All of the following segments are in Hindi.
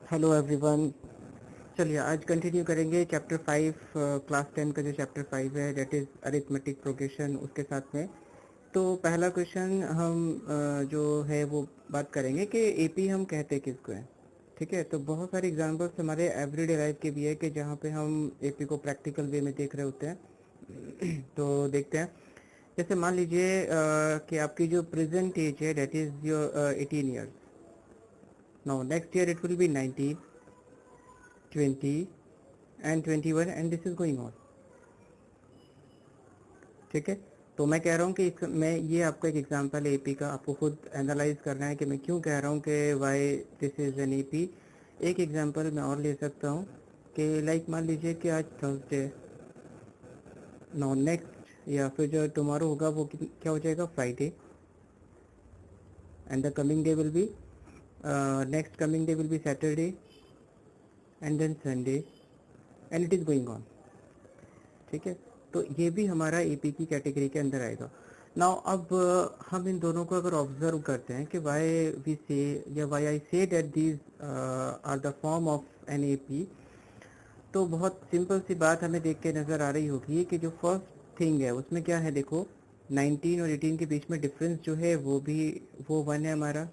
Hello everyone. चलिए आज कंटिन्यू करेंगे चैप्टर 5, क्लास 10 का जो चैप्टर 5 है दैट इज़ अरिथमेटिक प्रोग्रेशन, उसके साथ में। तो पहला क्वेश्चन हम जो है वो बात करेंगे कि एपी हम कहते किसको हैं। ठीक है, तो बहुत सारे एग्जांपल्स हमारे एवरीडे लाइफ के भी है कि जहाँ पे हम एपी को प्रैक्टिकल वे में देख रहे होते हैं। तो देखते हैं। जैसे मान लीजिए कि आपकी जो प्रेजेंट एज है that is your 18 years. Now next year it will be 19, 20 and 21 and this is going on। ठीक है, तो मैं कह रहा हूँ कि मैं ये आपका एक एग्जांपल है एपी का, आपको खुद एनालाइज करना है कि मैं क्यों कह रहा हूँ कि why this is an AP. एक एग्जांपल मैं और ले सकता हूँ कि लाइक मान लीजिए कि आज थर्सडे, नो नेक्स्ट या फिर जो टुमारो होगा वो क्या हो जाएगा, Friday. And the coming day will be next coming day will be Saturday and then Sunday and it is going on. ठीक है, तो ये भी हमारा एपी की कैटेगरी के अंदर आएगा। नाउ अब हम इन दोनों को अगर ऑब्जर्व करते हैं कि वाई वी से या why I say that these are the form of an AP, तो बहुत सिंपल सी बात हमें देख के नज़र आ रही होगी कि जो फर्स्ट थिंग है उसमें क्या है। देखो 19 और 18 के बीच में डिफरेंस जो है वो 1 है हमारा,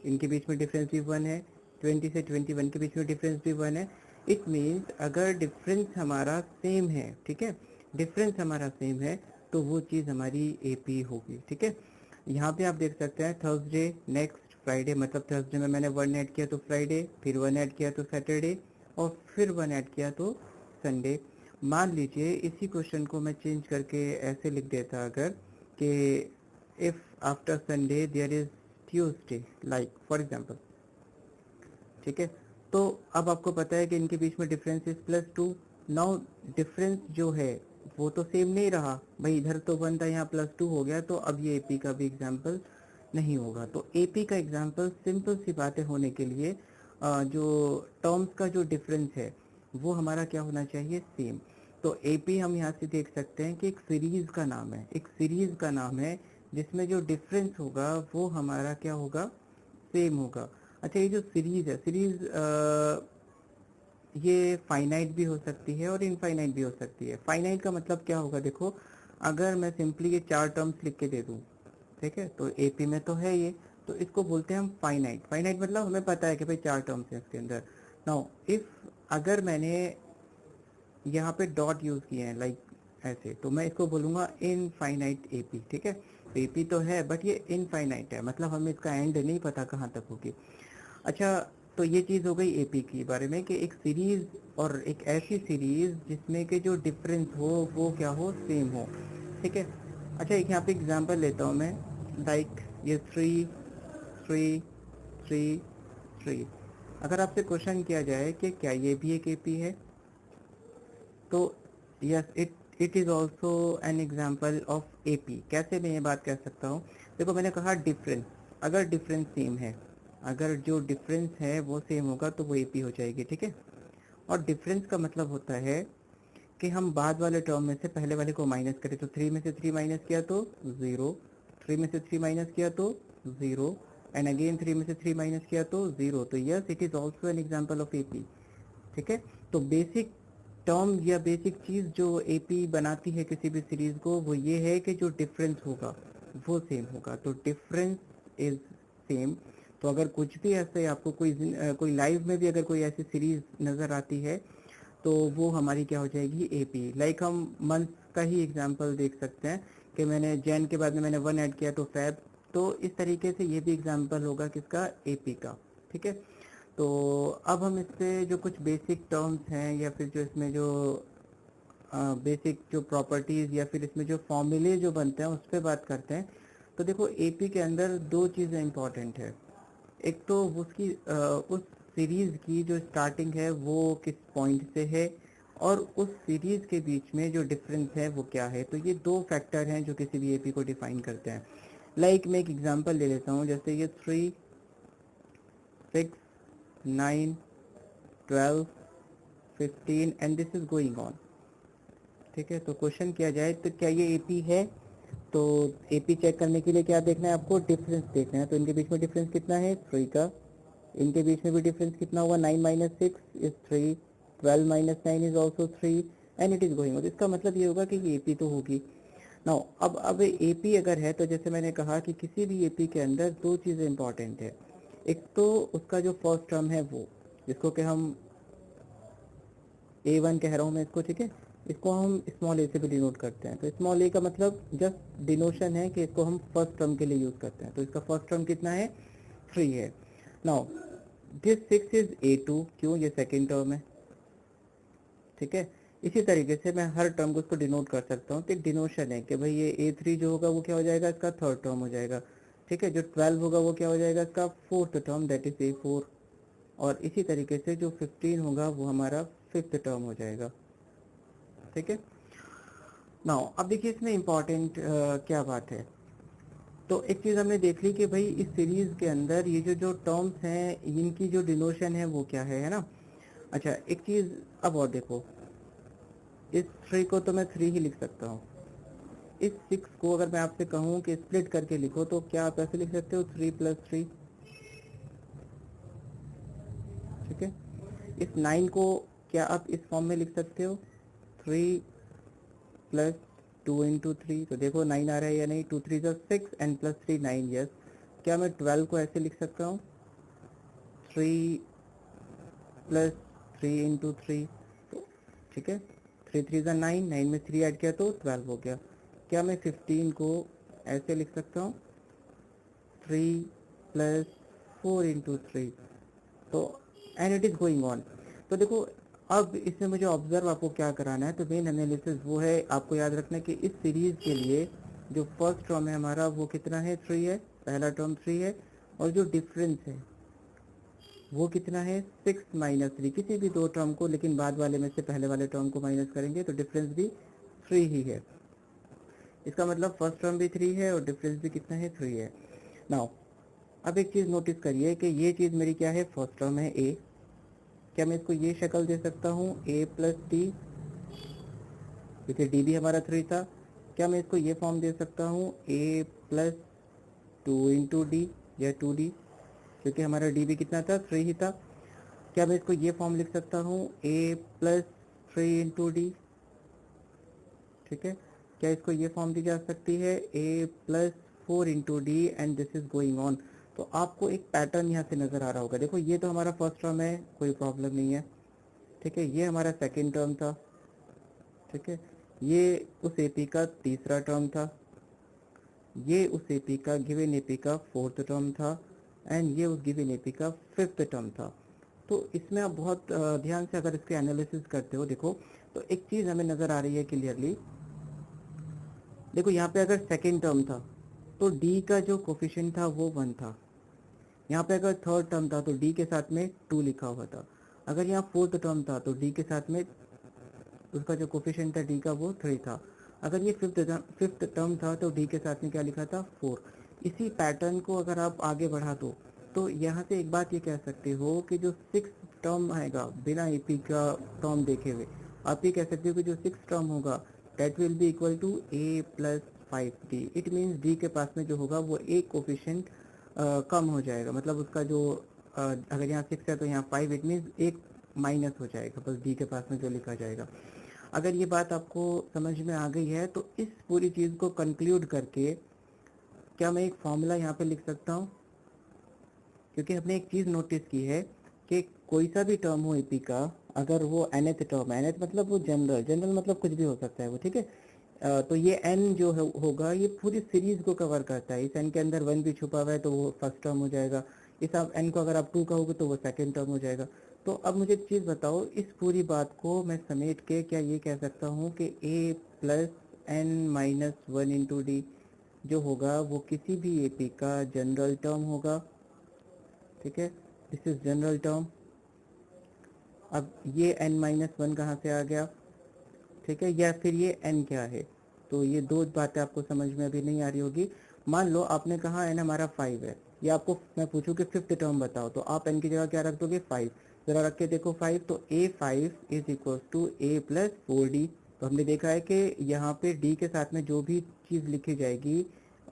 इनके बीच में डिफरेंस भी 1 है। 20 से 21 के बीच में डिफरेंस भी 1 है। इट मीन्स अगर डिफरेंस हमारा सेम है, ठीक है, डिफरेंस हमारा सेम है तो वो चीज़ हमारी एपी होगी। ठीक है, यहाँ पे आप देख सकते हैं थर्सडे नेक्स्ट फ्राइडे, मतलब थर्सडे में मैंने 1 ऐड किया तो फ्राइडे, फिर 1 ऐड किया तो सैटरडे, और फिर 1 ऐड किया तो संडे। मान लीजिए इसी क्वेश्चन को मैं चेंज करके ऐसे लिख देता अगर कि if after Sunday there is Tuesday, like for example. ठीक है, तो अब आपको पता है कि इनके बीच में डिफरेंस इज +2। नाउ डिफरेंस जो है वो तो सेम नहीं रहा भाई, इधर तो 1 था यहाँ +2 हो गया, तो अब ये एपी का भी एग्जाम्पल नहीं होगा। तो एपी का एग्जाम्पल सिंपल सी बातें होने के लिए जो टर्म्स का जो डिफरेंस है वो हमारा क्या होना चाहिए, सेम। तो एपी हम यहाँ से देख सकते हैं कि एक सीरीज का नाम है, एक सीरीज का नाम है जिसमें जो डिफरेंस होगा वो हमारा क्या होगा, सेम होगा। अच्छा, ये जो सीरीज है, सीरीज ये फाइनाइट भी हो सकती है और इनफाइनाइट भी हो सकती है। फाइनाइट का मतलब क्या होगा, देखो अगर मैं सिंपली ये 4 टर्म्स लिख के दे दूँ, ठीक है, तो एपी में तो है ये, तो इसको बोलते हैं हम फाइनाइट। फाइनाइट मतलब हमें पता है कि भाई 4 टर्म्स हैं इसके अंदर। नाउ इफ अगर मैंने यहाँ पे डॉट यूज़ किए हैं लाइक ऐसे, तो मैं इसको बोलूँगा इनफाइनाइट एपी। ठीक है, तो एपी तो है बट ये इनफाइनाइट है, मतलब हमें इसका एंड नहीं पता कहाँ तक होगी। अच्छा, तो ये चीज़ हो गई एपी के बारे में कि एक सीरीज़ और एक ऐसी सीरीज़ जिसमें के जो डिफरेंस हो वो क्या हो, सेम हो। ठीक है, अच्छा एक यहाँ पे एग्जांपल लेता हूँ मैं, लाइक ये 3 3 3 3। अगर आपसे क्वेश्चन किया जाए कि क्या ये भी एक एपी है, तो yes it is also an example of AP. कैसे मैं ये बात कह सकता हूँ, देखो मैंने कहा डिफरेंस, अगर डिफरेंस सेम है, अगर जो डिफरेंस है वो सेम होगा तो वो एपी हो जाएगी। ठीक है, और डिफरेंस का मतलब होता है कि हम बाद वाले टर्म में से पहले वाले को माइनस करें, तो 3 में से 3 माइनस किया तो 0, 3 में से 3 माइनस किया तो 0, एंड अगेन 3 में से 3 माइनस किया तो 0। तो yes it is also an example of AP. ठीक है, तो बेसिक टर्म या बेसिक चीज़ जो एपी बनाती है किसी भी सीरीज को वो ये है कि जो डिफरेंस होगा वो सेम होगा। तो डिफरेंस इज सेम। तो अगर कुछ भी ऐसे आपको कोई लाइव में भी अगर कोई ऐसी सीरीज नज़र आती है तो वो हमारी क्या हो जाएगी, एपी। लाइक हम मंथ का ही एग्जांपल देख सकते हैं कि मैंने जैन के बाद में मैंने 1 ऐड किया तो फैब, तो इस तरीके से ये भी एग्जांपल होगा किसका, एपी का। ठीक है, तो अब हम इससे जो कुछ बेसिक टर्म्स हैं या फिर जो इसमें जो बेसिक जो प्रॉपर्टीज़ या फिर इसमें जो फॉर्मूले जो बनते हैं उस पर बात करते हैं। तो देखो एपी के अंदर 2 चीज़ें इंपॉर्टेंट है। एक तो उसकी उस सीरीज़ की जो स्टार्टिंग है वो किस पॉइंट से है, और उस सीरीज़ के बीच में जो डिफरेंस है वो क्या है। तो ये 2 फैक्टर हैं जो किसी भी एपी को डिफाइन करते हैं। लाइक मैं एक एग्जांपल ले लेता हूँ, जैसे ये 3 6 9 12 15 and this is going on. ठीक है, तो क्वेश्चन किया जाए तो क्या ये एपी है, तो एपी चेक करने के लिए क्या देखना है आपको, डिफरेंस देखना है। तो इनके बीच में डिफरेंस कितना है, 3 का, इनके बीच में भी डिफरेंस कितना हुआ, 9 minus 6 is 3, 12 minus 9 is also 3 and it is going on. इसका मतलब ये होगा कि ये एपी तो होगी। नाउ अब एपी अगर है तो जैसे मैंने कहा कि किसी भी एपी के अंदर दो चीज़ें इंपॉर्टेंट है। एक तो उसका जो फर्स्ट टर्म है वो, जिसको कि हम A1 कह रहा हूँ मैं इसको, ठीक है, इसको हम स्मॉल ए से भी डिनोट करते हैं। तो स्मॉल ए का मतलब जस्ट डिनोशन है कि इसको हम फर्स्ट टर्म के लिए यूज़ करते हैं। तो इसका फर्स्ट टर्म कितना है, 3 है। नाउ दिस 6 इज A2, क्यों, ये सेकेंड टर्म है, ठीक है। इसी तरीके से मैं हर टर्म को उसको डिनोट कर सकता हूँ। तो एक डिनोशन है कि भाई ये A3 जो होगा वो क्या हो जाएगा, इसका थर्ड टर्म हो जाएगा, ठीक है। जो 12 होगा वो क्या हो जाएगा, इसका fourth term, that is A4। और इसी तरीके से जो 15 होगा वो हमारा फिफ्थ टर्म हो जाएगा, ठीक है। नाउ अब देखिए इसमें इम्पॉर्टेंट क्या बात है। तो एक चीज़ हमने देख ली कि भाई इस सीरीज के अंदर ये जो जो टर्म्स हैं इनकी जो डिनोशन है वो क्या है ना। अच्छा एक चीज़ अब और देखो, इस 3 को तो मैं 3 ही लिख सकता हूँ। इस 6 को अगर मैं आपसे कहूँ कि स्प्लिट करके लिखो तो क्या आप ऐसे लिख सकते हो, 3 प्लस 3, ठीक है। इस 9 को क्या आप इस फॉर्म में लिख सकते हो, 3 प्लस 2 इंटू 3, तो देखो 9 आ रहा है या नहीं, 2 3 जो 6 एंड प्लस 3 9, यस। क्या मैं 12 को ऐसे लिख सकता हूँ, 3 प्लस 3 इंटू 3, तो ठीक है, 3 3 जो 9, 9 में 3 ऐड किया तो 12 हो गया। क्या मैं 15 को ऐसे लिख सकता हूँ, 3 प्लस 4 इंटू 3, तो and it is going on. तो देखो अब इसमें मुझे ऑब्जर्व आपको क्या कराना है, तो मेन एनालिसिस वो है, आपको याद रखना है कि इस सीरीज के लिए जो फर्स्ट टर्म है हमारा वो कितना है, 3 है, पहला टर्म 3 है, और जो डिफरेंस है वो कितना है, 6 माइनस 3, किसी भी दो टर्म को, लेकिन बाद वाले में से पहले वाले टर्म को माइनस करेंगे तो डिफरेंस भी 3 ही है। इसका मतलब फर्स्ट टर्म भी 3 है और डिफरेंस भी कितना है, 3 है। नाउ अब एक चीज़ नोटिस करिए कि ये चीज़ मेरी क्या है, फर्स्ट टर्म है ए। क्या मैं इसको ये शक्ल दे सकता हूँ, ए प्लस डी, क्योंकि डी भी हमारा 3 था। क्या मैं इसको ये फॉर्म दे सकता हूँ, ए प्लस 2 इंटू डी या 2D, क्योंकि हमारा डी भी कितना था, 3 ही था। क्या मैं इसको ये फॉर्म लिख सकता हूँ, ए प्लस 3 इंटू डी, ठीक है। क्या इसको ये फॉर्म दी जा सकती है, A plus 4 into D and this is going on. तो आपको एक पैटर्न यहाँ से नज़र आ रहा होगा। देखो ये तो हमारा फर्स्ट टर्म है, कोई प्रॉब्लम नहीं है, ठीक है। ये हमारा सेकेंड टर्म था, ठीक है। ये उस एपी का तीसरा टर्म था, ये उस एपी का गिवन एपी का फोर्थ टर्म था, एंड ये उस गिवन एपी का फिफ्थ टर्म था। तो इसमें आप बहुत ध्यान से अगर इसके एनालिसिस करते हो, देखो तो एक चीज़ हमें नज़र आ रही है क्लियरली। देखो यहाँ पे अगर सेकेंड टर्म था तो डी का जो कोफिशिएंट था वो 1 था। यहाँ पे अगर थर्ड टर्म था तो डी के साथ में 2 लिखा हुआ था। अगर यहाँ फोर्थ टर्म था तो डी के साथ में उसका जो कोफिशिएंट था डी का वो 3 था। अगर ये फिफ्थ टर्म था तो डी के साथ में क्या लिखा था, 4। इसी पैटर्न को अगर आप आगे बढ़ा दो तो यहाँ से एक बात ये कह सकते हो कि जो 6 टर्म आएगा बिना एपी का टर्म देखे हुए, आप ये कह सकते हो कि जो 6 टर्म होगा that will be equal to a plus 5D। It means D के पास में जो होगा वो एक कोफिशिएंट कम हो जाएगा, मतलब उसका जो अगर यहाँ 6 है तो यहाँ 5, इट मीन्स एक माइनस हो जाएगा बस डी के पास में जो लिखा जाएगा। अगर ये बात आपको समझ में आ गई है तो इस पूरी चीज़ को कंक्लूड करके क्या मैं एक फॉर्मूला यहाँ पे लिख सकता हूँ, क्योंकि हमने एक चीज़ नोटिस की है कि कोई सा भी टर्म हो एपी का, अगर वो nth टर्म, nth मतलब वो जनरल मतलब कुछ भी हो सकता है वो, ठीक है। तो ये n जो है होगा ये पूरी सीरीज को कवर करता है। इस n के अंदर 1 भी छुपा हुआ है तो वो फर्स्ट टर्म हो जाएगा। इस आप n को अगर आप 2 कहोगे तो वो सेकेंड टर्म हो जाएगा। तो अब मुझे एक चीज़ बताओ, इस पूरी बात को मैं समेट के क्या ये कह सकता हूँ कि a plus n minus 1 into D जो होगा वो किसी भी एपी का जनरल टर्म होगा, ठीक है। This is general term. अब ये n माइनस 1 कहाँ से आ गया, ठीक है, या फिर ये n क्या है। तो ये दो बातें आपको समझ में अभी नहीं आ रही होगी। मान लो आपने कहा n हमारा 5 है, या आपको मैं पूछूं कि फिफ्थ टर्म बताओ, तो आप n की जगह क्या रख दोगे, 5। जरा रख के देखो 5, तो a5 is equal to a plus 4D। तो हमने देखा है कि यहाँ पे d के साथ में जो भी चीज़ लिखी जाएगी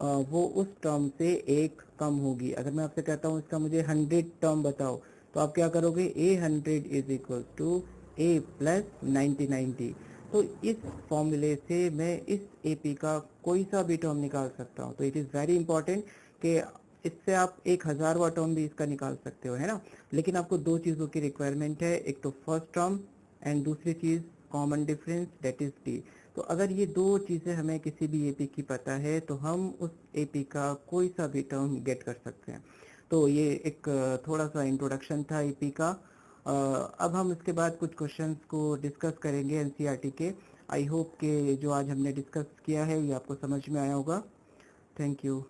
वो उस टर्म से एक कम होगी। अगर मैं आपसे कहता हूँ इसका मुझे 100 टर्म बताओ, तो आप क्या करोगे, A100 is equal to A plus 90 तो इस फॉर्मूले से मैं इस AP का कोई सा भी टर्म निकाल सकता हूँ। तो इट इज़ वेरी इंपॉर्टेंट कि इससे आप 1000वां टर्म भी इसका निकाल सकते हो, है ना। लेकिन आपको दो चीज़ों की रिक्वायरमेंट है, एक तो फर्स्ट टर्म एंड दूसरी चीज़ common difference that is T। तो अगर ये दो चीज़ें हमें किसी भी AP की पता है तो हम उस AP का कोई सा भी टर्म गेट कर सकते हैं। तो ये एक थोड़ा सा इंट्रोडक्शन था AP का। अब हम इसके बाद कुछ क्वेश्चंस को डिस्कस करेंगे NCERT के। आई होप कि जो आज हमने डिस्कस किया है ये आपको समझ में आया होगा। Thank you.